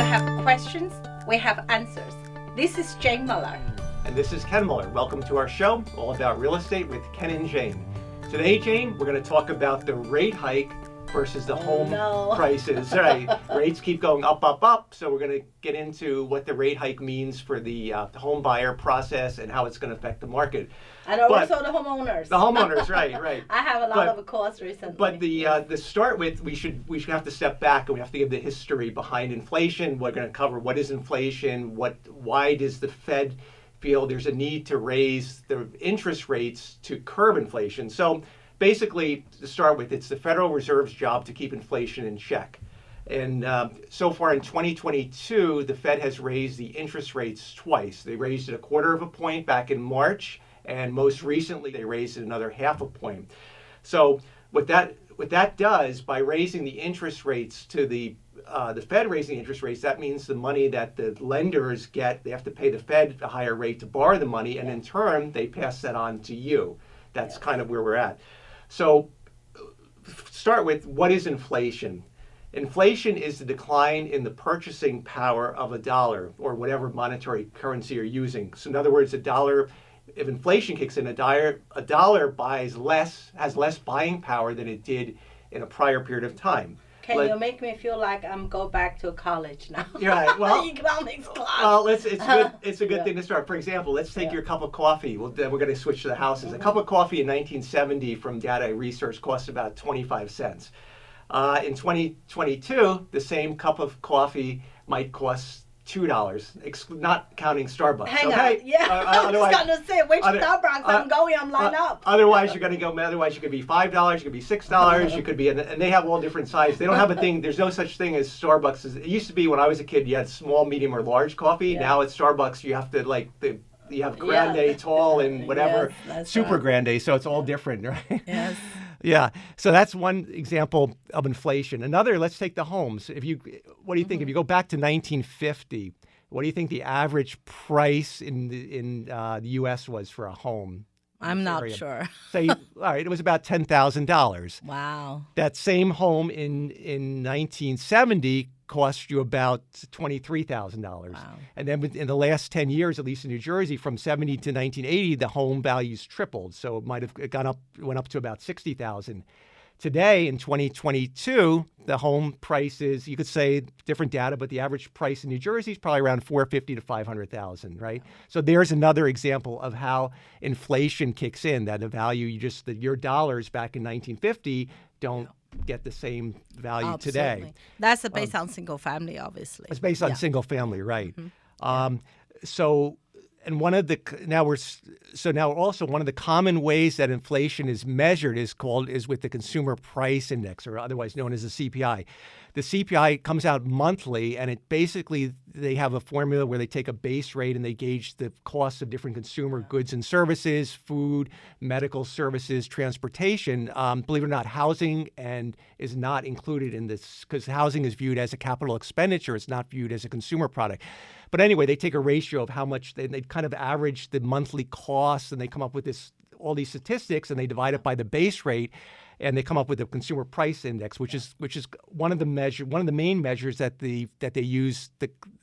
You have questions, we have answers. This is Jane Muller. And this is Ken Muller. Welcome to our show, all about real estate with Ken and Jane. Today, Jane, we're going to talk about the rate hike versus the home prices. Right, rates keep going up, up, up. So we're going to get into what the rate hike means for the home buyer process and how it's going to affect the market. And also the homeowners. The homeowners, right. I have a lot of calls recently. But the start with, we should have to step back and we have to give the history behind inflation. We're going to cover what is inflation, why does the Fed feel there's a need to raise the interest rates to curb inflation. So basically, to start with, it's the Federal Reserve's job to keep inflation in check. And so far in 2022, the Fed has raised the interest rates twice. They raised it 1/4 point back in March, and most recently they raised it another 1/2 point. So what that does, by raising the interest rates to the Fed raising interest rates, that means the money that the lenders get, they have to pay the Fed a higher rate to borrow the money, and in turn, they pass that on to you. That's kind of where we're at. So start with, what is inflation? Inflation is the decline in the purchasing power of a dollar or whatever monetary currency you're using. So in other words, if inflation kicks in, a dollar has less buying power than it did in a prior period of time. Can you make me feel like I'm going back to college now? Right. Well, economics class. Well, it's a good thing to start. For example, let's take your cup of coffee. Then we're going to switch to the houses. A cup of coffee in 1970, from data I researched, cost about 25 cents. In 2022, the same cup of coffee might cost $2, not counting Starbucks. Hang okay? on. Yeah. I was going to say, which Starbucks I'm going, I'm lined up. Otherwise, you're going to go. Otherwise, you could be $5. You could be $6. You could be, and they have all different sizes. They don't have a thing. There's no such thing as Starbucks. It used to be when I was a kid. You had small, medium, or large coffee. Yeah. Now at Starbucks, you have to you have grande, tall, and whatever, super grande. So it's all different, right? Yes. Yeah. So that's one example of inflation. Another, let's take the homes. What do you think? If you go back to 1950, what do you think the average price in the U.S. was for a home? I'm not sure. Say, all right, it was about $10,000. Wow. That same home in 1970 cost you about $23,000. Wow. And then in the last 10 years, at least in New Jersey, from 70 to 1980, the home values tripled. So it might have went up to about $60,000. Today, in 2022, the home prices, you could say different data, but the average price in New Jersey is probably around $450,000 to $500,000, right? So there's another example of how inflation kicks in, that the value your dollars back in 1950 don't get the same value today. That's based on single family, obviously. It's based on single family, right? Mm-hmm. And one of the common ways that inflation is measured is with the Consumer Price Index, or otherwise known as the CPI. The CPI comes out monthly, and they have a formula where they take a base rate and they gauge the costs of different consumer goods and services, food, medical services, transportation. Believe it or not, housing is not included in this, because housing is viewed as a capital expenditure. It's not viewed as a consumer product. But anyway, they take a ratio of how much they kind of average the monthly costs, and they come up with all these statistics, and they divide it by the base rate, and they come up with the Consumer Price Index, which is one of the main measures that the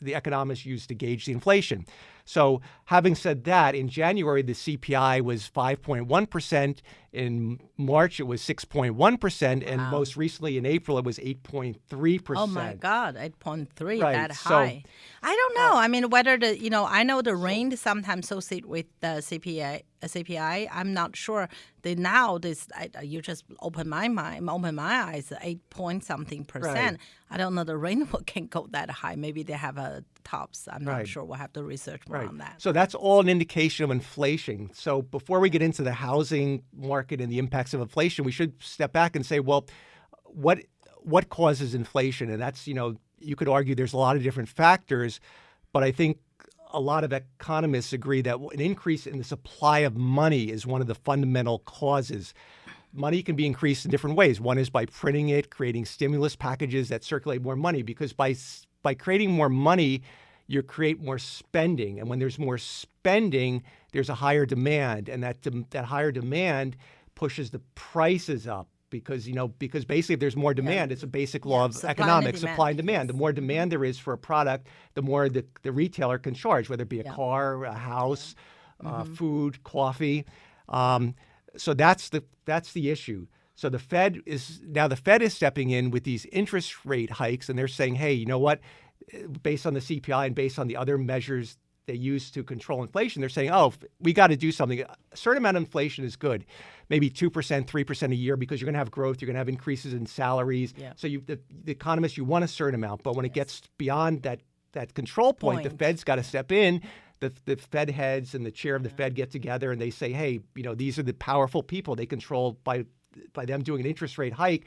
economists use to gauge the inflation. So, having said that, in January the CPI was 5.1%. In March it was 6.1%, and most recently in April it was 8.3%. Oh my God, 8.3, right. That high. So, I don't know. I mean, whether I know the range sometimes associated with the CPI. I'm not sure. You just open my eyes, 8-point-something%. Right. I don't know the range can go that high. Maybe they have a tops. I'm not sure. We'll have to research more on that. So that's all an indication of inflation. So before we get into the housing market and the impacts of inflation, we should step back and say, well, what causes inflation? And that's, you could argue there's a lot of different factors, but I think a lot of economists agree that an increase in the supply of money is one of the fundamental causes. Money can be increased in different ways. One is by printing it, creating stimulus packages that circulate more money, because by creating more money, you create more spending. And when there's more spending, there's a higher demand. And that higher demand pushes the prices up. because basically if there's more demand, it's a basic law of Supply and economics, demand. supply and demand. Yes. The more demand there is for a product, the more the retailer can charge, whether it be a car, a house, food, coffee. So that's the issue. So the Fed is stepping in with these interest rate hikes, and they're saying, hey, you know what? Based on the CPI and based on the other measures they use to control inflation, they're saying, oh, we got to do something. A certain amount of inflation is good, maybe 2%, 3% a year, because you're going to have growth, you're going to have increases in salaries. Yeah. So the economists, you want a certain amount, but when it gets beyond that control point, the Fed's got to step in. The Fed heads and the chair of the Fed get together and they say, hey, these are the powerful people. They control by them doing an interest rate hike.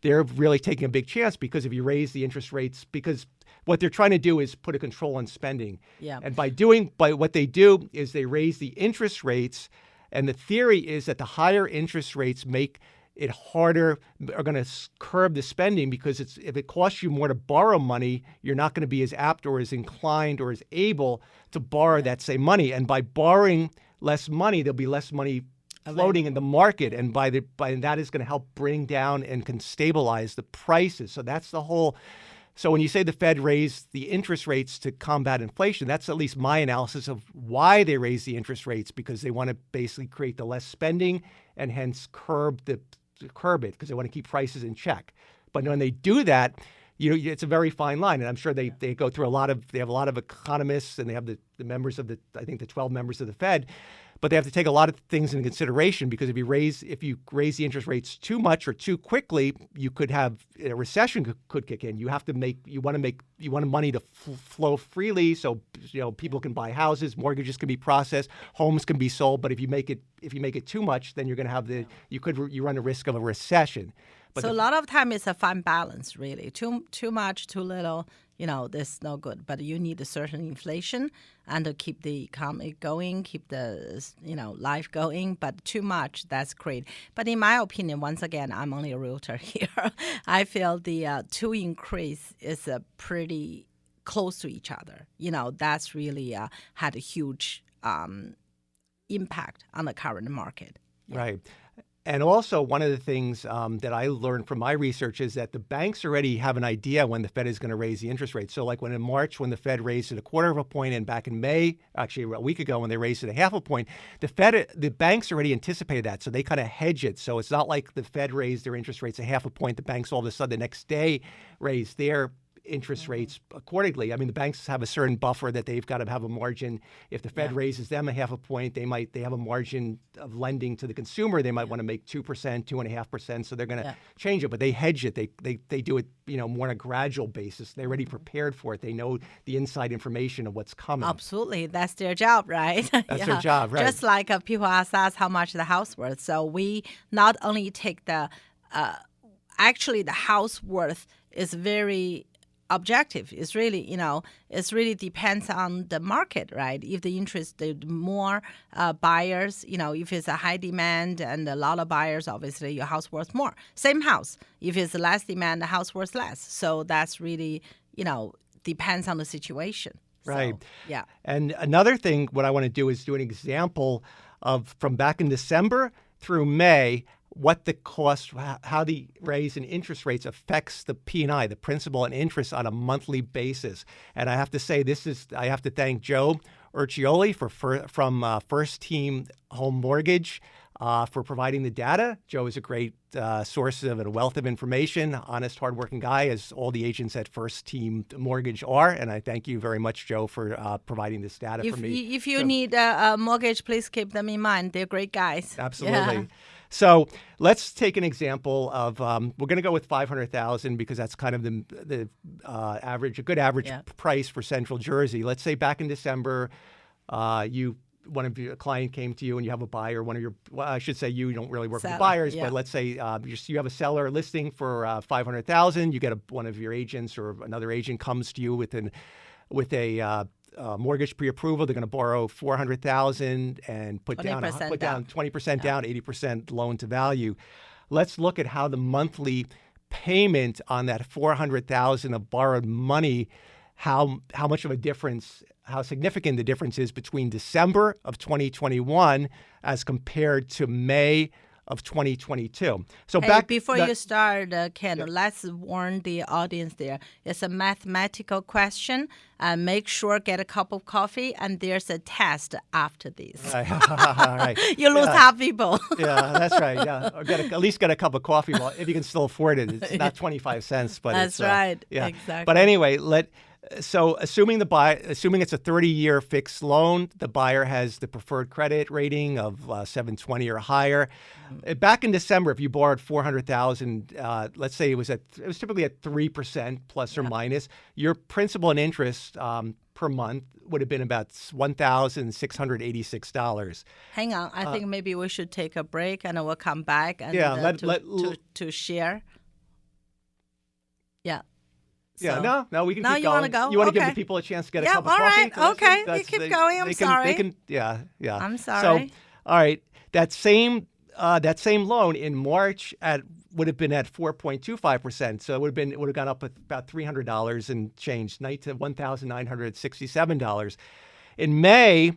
They're really taking a big chance, because if you raise the interest rates, because what they're trying to do is put a control on spending. Yeah. And by what they do is they raise the interest rates, and the theory is that the higher interest rates make it harder, are going to curb the spending, because if it costs you more to borrow money, you're not going to be as apt or as inclined or as able to borrow that same money. And by borrowing less money, there'll be less money floating in the market, and by that is going to help bring down and can stabilize the prices. So that's the whole. So when you say the Fed raised the interest rates to combat inflation, that's at least my analysis of why they raised the interest rates, because they want to basically create the less spending and hence curb it, because they want to keep prices in check. But when they do that, it's a very fine line, and I'm sure they go through they have a lot of economists, and they have the members of the 12 members of the Fed. But they have to take a lot of things into consideration, because if you raise the interest rates too much or too quickly, you could have a recession could kick in. You want money to flow freely, so people can buy houses, mortgages can be processed, homes can be sold. But if you make it too much, then you're going to have you run the risk of a recession. But so a lot of time it's a fine balance, really. Too much, too little. This no good. But you need a certain inflation and to keep the economy going, keep the life going. But too much, that's great. But in my opinion, once again, I'm only a realtor here. I feel the two increase is pretty close to each other. That's really had a huge impact on the current market. Yeah. Right. And also, one of the things that I learned from my research is that the banks already have an idea when the Fed is going to raise the interest rate. So like in March, when the Fed raised it 1/4 point, and back in May, actually a week ago, when they raised it 1/2 point, the banks already anticipated that. So they kind of hedge it. So it's not like the Fed raised their interest rates 1/2 point. The banks all of a sudden the next day raised their interest rates accordingly. I mean, the banks have a certain buffer that they've got to have a margin. If the Fed raises them 1/2 point, they have a margin of lending to the consumer. They might want to make 2%, 2.5%. So they're going to change it, but they hedge it. They do it, more on a gradual basis. They're already prepared for it. They know the inside information of what's coming. Absolutely. That's their job, right? That's their job, right. Just like people ask us how much the house worth. So we not only take actually the house worth is very objective. It's really, it's really depends on the market, right? If the more buyers, if it's a high demand and a lot of buyers, obviously your house worth more. Same house. If it's less demand, the house worth less. So that's really, depends on the situation. Right. So, yeah. And another thing, what I want to do is do an example of from back in December through May, what the cost, how the raise in interest rates affects the P&I, the principal and interest, on a monthly basis. And I have to say, I have to thank Joe Urcioli from First Team Home Mortgage for providing the data. Joe is a great source of a wealth of information, honest, hardworking guy, as all the agents at First Team Mortgage are. And I thank you very much, Joe, for providing this data for me. If you need a mortgage, please keep them in mind. They're great guys. Absolutely. Yeah. So let's take an example of, we're going to go with 500,000 because that's kind of the average, a good average price for Central Jersey. Let's say back in December, a client came to you and you have a buyer, I should say you don't really work with buyers, but let's say you have a seller listing for 500,000. You get one of your agents or another agent comes to you with a mortgage pre-approval. They're going to borrow $400,000 and put down 20% down, 80% loan to value. Let's look at how the monthly payment on that $400,000 of borrowed money, how much of a difference, how significant the difference is between December of 2021 as compared to May of 2022. So Hey, before you start, Ken, let's warn the audience there. It's a mathematical question. Make sure get a cup of coffee, and there's a test after this. All right. You lose half people. Yeah, that's right. Yeah, or at least get a cup of coffee if you can still afford it. It's not 25 cents, but that's it's, right. Yeah, exactly. But anyway, So assuming it's a 30-year fixed loan, the buyer has the preferred credit rating of 720 or higher. Back in December, if you borrowed $400,000, let's say it was typically at 3% plus or minus, your principal and interest per month would have been about $1,686. Hang on, I think maybe we should take a break and we'll come back and to share. Yeah. Yeah, no, we can now keep you going. Want to go? You want to Okay. give the people a chance to get a cup of coffee? All right. Okay, you keep going. I'm sorry. Yeah. I'm sorry. So, all right, that same loan in March would have been at 4.25%. So it would have gone up about $300 and change, to $1,967. In May,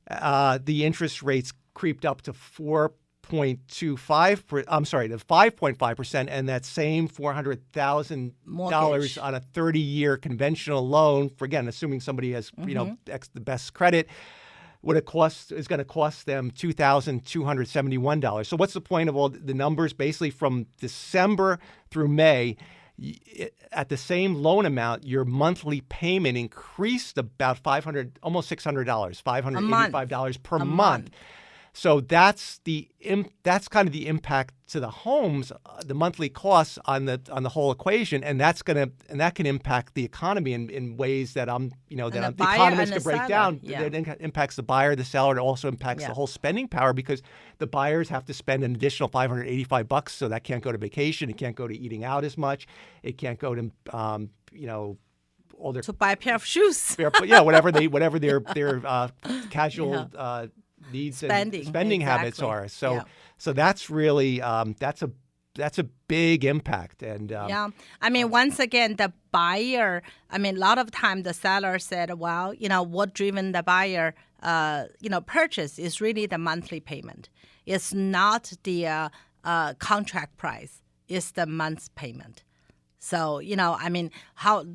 the interest rates creeped up to 5.5%, and that same $400,000 on a 30-year conventional loan, for again, assuming somebody has the best credit, is going to cost them $2,271. So what's the point of all the numbers? Basically, from December through May, at the same loan amount, your monthly payment increased about almost $600, $585 per month. So that's kind of the impact to the homes, the monthly costs on the whole equation, and that can impact the economy in ways that the economists could break down. Yeah. It impacts the buyer, the seller. It also impacts the whole spending power because the buyers have to spend an additional $585, so that can't go to vacation, it can't go to eating out as much, it can't go to all their to buy a pair of shoes. whatever their casual. Needs and spending habits are. So that's really that's a big impact. And I mean, once again, the buyer. I mean, a lot of time the seller said, well, what driven the buyer, purchase is really the monthly payment. It's not the contract price. It's the month's payment. So I mean, how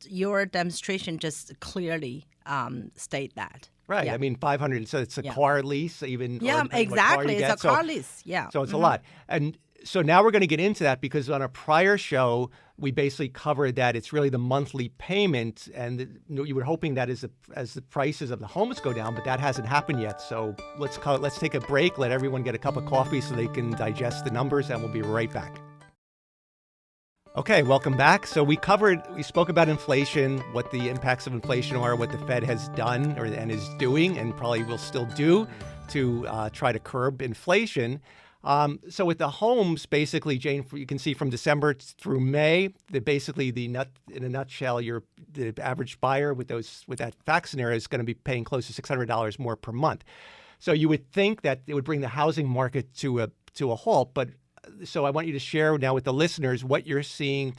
your demonstration just clearly state that. Right. Yeah. I mean, 500. So it's a car lease, even. Yeah, exactly. It's a car lease. Yeah. So it's a lot. And so now we're going to get into that because on a prior show, we basically covered that it's really the monthly payment, and you were hoping that as the prices of the homes go down, but that hasn't happened yet. So let's take a break, let everyone get a cup of coffee so they can digest the numbers, and we'll be right back. Okay, welcome back. So we spoke about inflation, what the impacts of inflation are, what the Fed has done and is doing and probably will still do to try to curb inflation. So with the homes, basically, Jane, you can see from December through May, in a nutshell, the average buyer with that fact scenario is going to be paying close to $600 more per month. So you would think that it would bring the housing market to a halt, but so I want you to share now with the listeners what you're seeing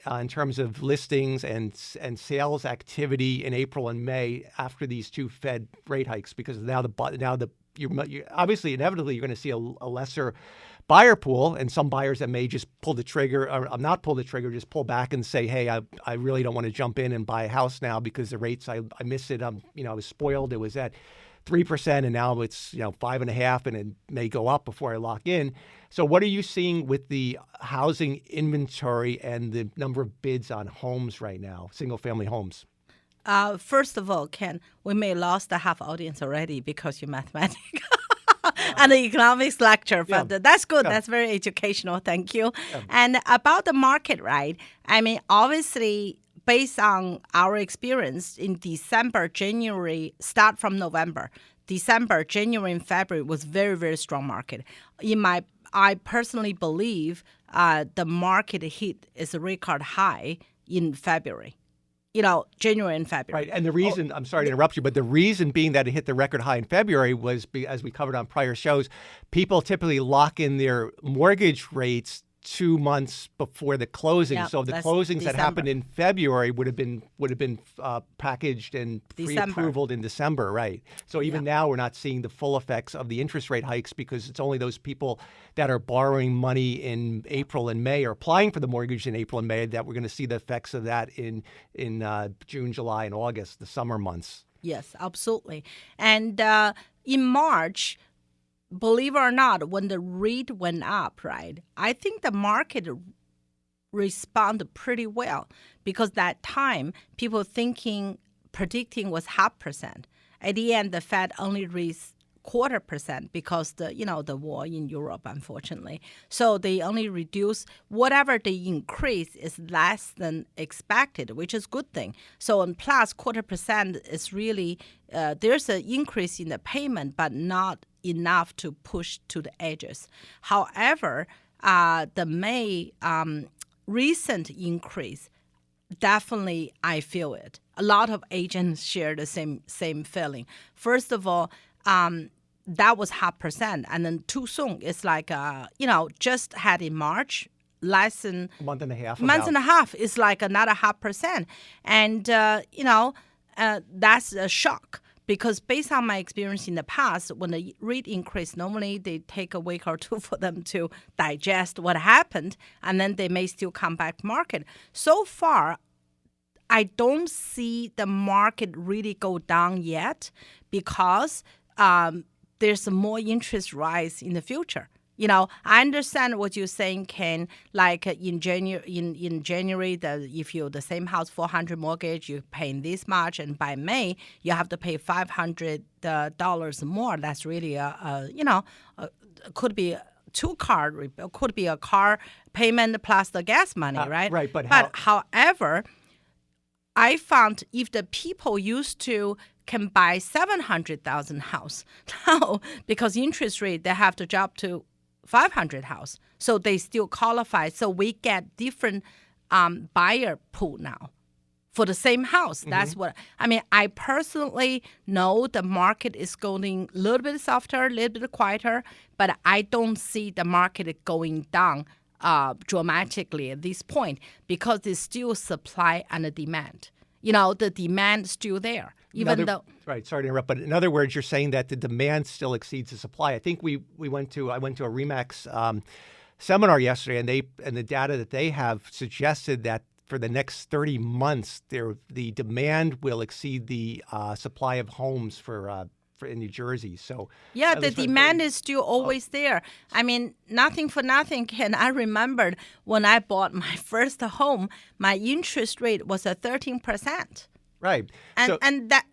in terms of listings and sales activity in April and May after these two Fed rate hikes, because you're obviously inevitably you're going to see a lesser buyer pool, and some buyers that may just pull the trigger or not pull the trigger, just pull back and say, hey, I really don't want to jump in and buy a house now because the rates I miss it. I was spoiled. It was at 3%, and now it's 5.5%, and it may go up before I lock in. So what are you seeing with the housing inventory and the number of bids on homes right now, single-family homes? First of all, Ken, we may lost the half audience already because you're mathematics and the economics lecture, but that's good. Yeah. That's very educational. Thank you. Yeah. And about the market, right? I mean, obviously, based on our experience in December, January, start from November, December, January, and February was very, very strong market. I personally believe the market hit is a record high in February. January and February. Right, and the reason, I'm sorry to interrupt you, but the reason being that it hit the record high in February was, as we covered on prior shows, people typically lock in their mortgage rates 2 months before the closing. Yeah, So the that's closings that happened December. in February would have been packaged and December. pre-approved in December, right? So even now we're not seeing the full effects of the interest rate hikes because it's only those people that are borrowing money in April and May or applying for the mortgage in April and May that we're going to see the effects of that in June, July, and August, the summer months. Yes, absolutely. And in March, believe it or not, when the rate went up, right, I think the market responded pretty well because that time people predicting was 0.5%. At the end, the Fed only raised 0.25% because the war in Europe, unfortunately. So they only reduce whatever they increase is less than expected, which is a good thing. So and plus 0.25% is really there's an increase in the payment, but not enough to push to the edges. However, the May recent increase, definitely I feel it. A lot of agents share the same feeling. First of all, that was 0.5%, and then too soon. It's like just had in March, less than A month and a half. month and a half is like another 0.5%, and that's a shock. Because based on my experience in the past, when the rate increase, normally they take a week or two for them to digest what happened, and then they may still come back to market. So far, I don't see the market really go down yet because there's more interest rise in the future. I understand what you're saying, Ken. Like in January, if you're the same house, 400 mortgage, you're paying this much, and by May you have to pay $500 more. That's really could be two car, could be a car payment plus the gas money, right? Right, but however, I found if the people used to can buy 700,000 house now because interest rate they have to drop to 500 house, so they still qualify. So we get different buyer pool now for the same house. That's what I mean. I personally know the market is going a little bit softer, a little bit quieter, but I don't see the market going down dramatically at this point because there's still supply and a demand. The demand is still there. Right, sorry to interrupt, but in other words, you're saying that the demand still exceeds the supply. I think I went to a REMAX seminar yesterday, and the data that they have suggested that for the next 30 months, the demand will exceed the supply of homes for in New Jersey. So yeah, the demand is still always there. I mean, nothing for nothing. Ken, I remembered when I bought my first home, my interest rate was at 13%. Right. And that,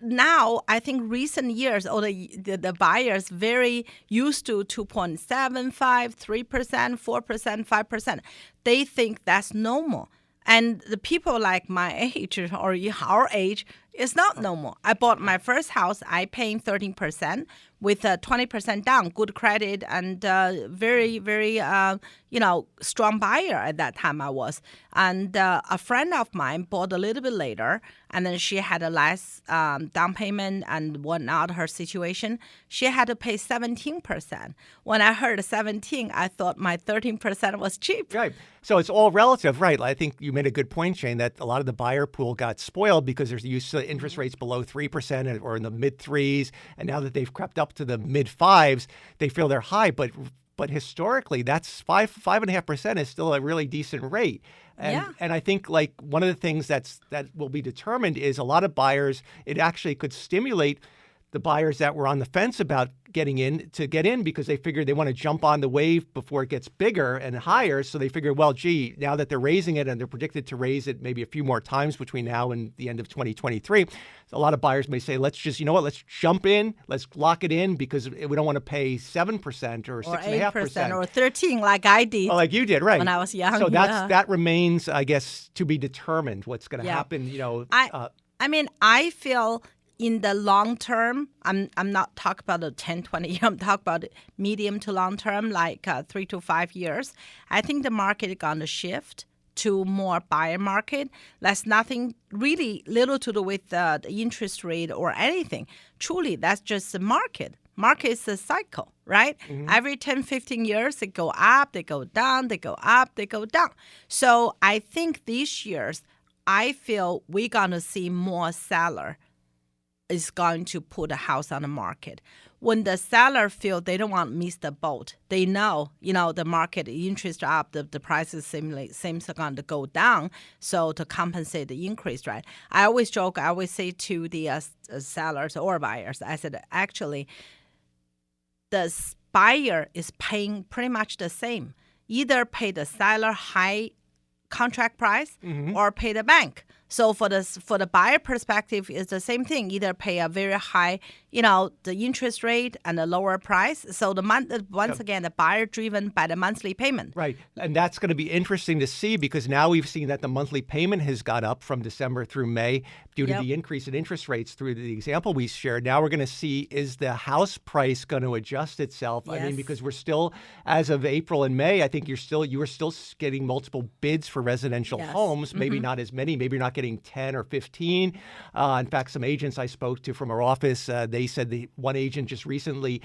now I think recent years, the buyers very used to 2.75, 3%, 4%, 5%. They think that's normal. And the people like my age or our age, it's not normal. I bought my first house, I paying 13% with 20% down, good credit, and very, very, strong buyer at that time I was. And a friend of mine bought a little bit later, and then she had a less down payment and whatnot, her situation. She had to pay 17%. When I heard 17, I thought my 13% was cheap. Right. So it's all relative, right? I think you made a good point, Shane, that a lot of the buyer pool got spoiled because there's used to interest rates below 3% or in the mid threes, and now that they've crept up to the mid fives, they feel they're high. But historically, that's 5.5% is still a really decent rate. And I think like one of the things that will be determined is a lot of buyers. It actually could stimulate the buyers that were on the fence about getting in to get in because they figured they want to jump on the wave before it gets bigger and higher. So they figure, well, gee, now that they're raising it and they're predicted to raise it maybe a few more times between now and the end of 2023, a lot of buyers may say, let's just, let's jump in, let's lock it in because we don't want to pay 7% or 6.5% or 13% like I did. Well, like you did, right? When I was young. So that remains, I guess, to be determined. What's going to happen? I mean, I feel. In the long term, I'm not talking about the 10, 20 years. I'm talking about medium to long term, like 3 to 5 years. I think the market is going to shift to more buyer market. That's nothing really little to do with the interest rate or anything. Truly, that's just the market. market is a cycle, right? Every 10, 15 years, they go up, they go down, they go up, they go down. So I think these years, I feel we're going to see more seller is going to put a house on the market. When the seller feel they don't want to miss the boat, they know, the market interest up, the prices seems going to go down. So to compensate the increase, right? I always joke, I always say to the sellers or buyers, I said, actually, the buyer is paying pretty much the same. Either pay the seller high contract price or pay the bank. So for the buyer perspective, it's the same thing. Either pay a very high, the interest rate and a lower price. So once again, the buyer driven by the monthly payment. Right. And that's going to be interesting to see because now we've seen that the monthly payment has gone up from December through May due to the increase in interest rates through the example we shared. Now we're going to see, is the house price going to adjust itself? Yes. I mean, because we're still, as of April and May, I think you were still getting multiple bids for residential homes, maybe not as many, maybe you're not getting 10 or 15. In fact, some agents I spoke to from our office, they said the one agent just recently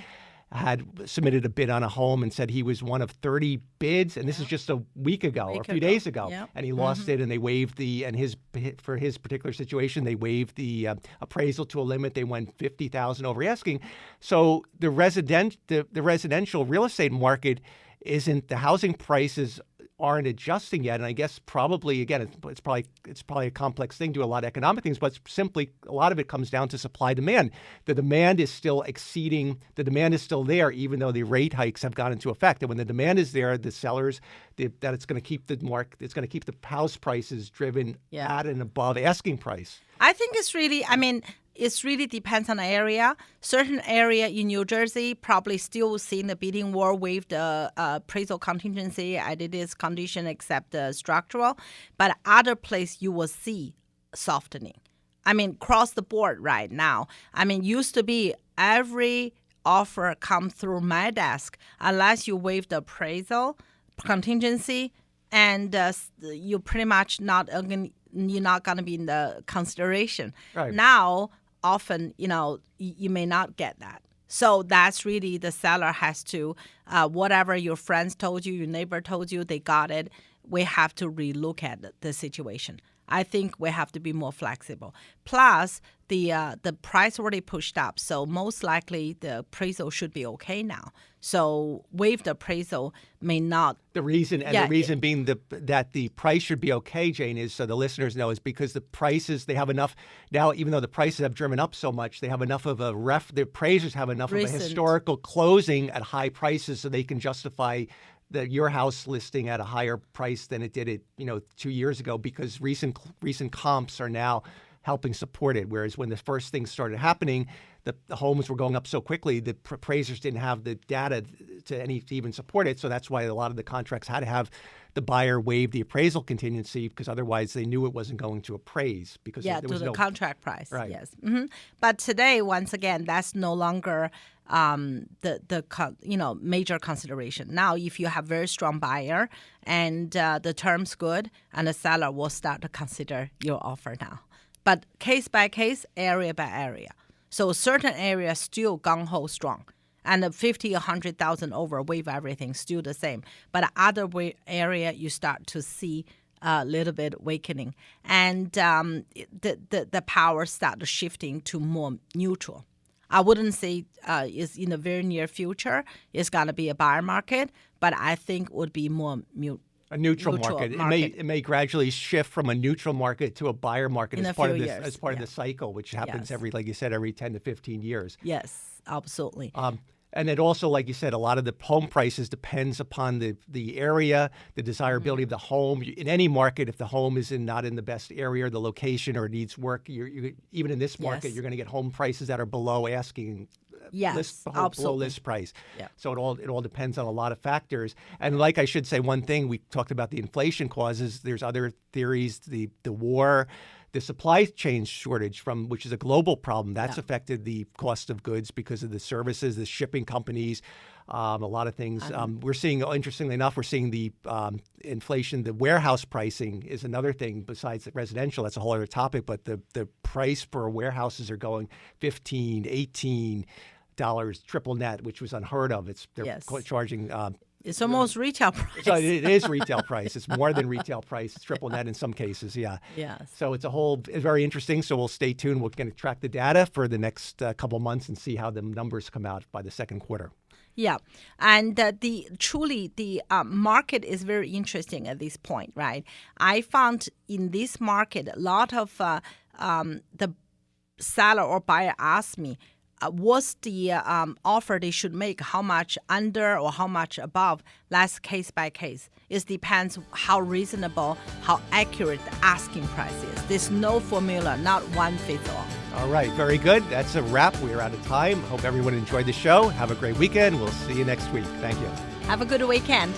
had submitted a bid on a home and said he was one of 30 bids, and this is just a week ago or a few days ago, and he lost it, and they waived for his particular situation, they waived the appraisal to a limit. They went $50,000 over asking. So the residential real estate market the housing prices aren't adjusting yet, and I guess probably again it's probably a complex thing, do a lot of economic things, but simply a lot of it comes down to supply demand. The demand is still there, even though the rate hikes have gone into effect. And when the demand is there, the sellers that it's going to keep the house prices driven at and above asking price. I think it's really, it really depends on the area. Certain area in New Jersey probably still seeing the bidding war with the appraisal contingency. I did this condition except the structural. But other place you will see softening. Across the board right now. Used to be every offer come through my desk unless you waive the appraisal contingency, and you pretty much you're not going to be in the consideration. Right. Now, often, you may not get that. So that's really the seller has to, whatever your friends told you, your neighbor told you, they got it. We have to relook at the situation. I think we have to be more flexible. Plus, the price already pushed up, so most likely the appraisal should be okay now. So with the appraisal may not. The reason being that the price should be okay, Jane, is so the listeners know, is because the prices, they have enough now, even though the prices have driven up so much, they have enough of the appraisers have enough of a historical closing at high prices so they can justify your house listing at a higher price than it did 2 years ago, because recent comps are now helping support it. Whereas when the first things started happening, the homes were going up so quickly, the appraisers didn't have the data to even support it. So that's why a lot of the contracts had to have the buyer waive the appraisal contingency, because otherwise they knew it wasn't going to appraise because there was no contract price. Right. Yes. Mm-hmm. But today, once again, that's no longer the major consideration. Now, if you have very strong buyer and the term's good, and the seller will start to consider your offer now. But case by case, area by area. So certain areas still gung-ho strong. And the 50, 100,000 over, waive everything, still the same. But other area, you start to see a little bit awakening. And the power start shifting to more neutral. I wouldn't say is in the very near future it's going to be a buyer market, but I think it would be more a neutral market. It may gradually shift from a neutral market to a buyer market as part of the cycle, which happens every 10 to 15 years. Yes, absolutely. And it also, like you said, a lot of the home prices depends upon the area, the desirability of the home. In any market, if the home is not in the best area or the location or needs work, even in this market, you're going to get home prices that are below asking. Below list price. Yeah. So it all depends on a lot of factors. And like I should say one thing, we talked about the inflation causes. There's other theories, the war, the supply chain shortage, which is a global problem, that's affected the cost of goods because of the services, the shipping companies, a lot of things. We're seeing, interestingly enough, the inflation. The warehouse pricing is another thing besides the residential. That's a whole other topic. But the price for warehouses are going $15, $18 $8 triple net, which was unheard of. They're Yes. charging. It's almost retail price. So it is retail price. It's more than retail price. It's triple net in some cases. Yeah. Yes. So it's very interesting. So we'll stay tuned. We're going to track the data for the next couple months and see how the numbers come out by the second quarter. Yeah, and the market is very interesting at this point, right? I found in this market a lot of the seller or buyer asked me, what's the offer they should make, how much under or how much above. That's case by case. It depends how reasonable, how accurate the asking price is. There's no formula, not one fits all. All right, very good. That's a wrap. We are out of time. Hope everyone enjoyed the show. Have a great weekend. We'll see you next week. Thank you. Have a good weekend.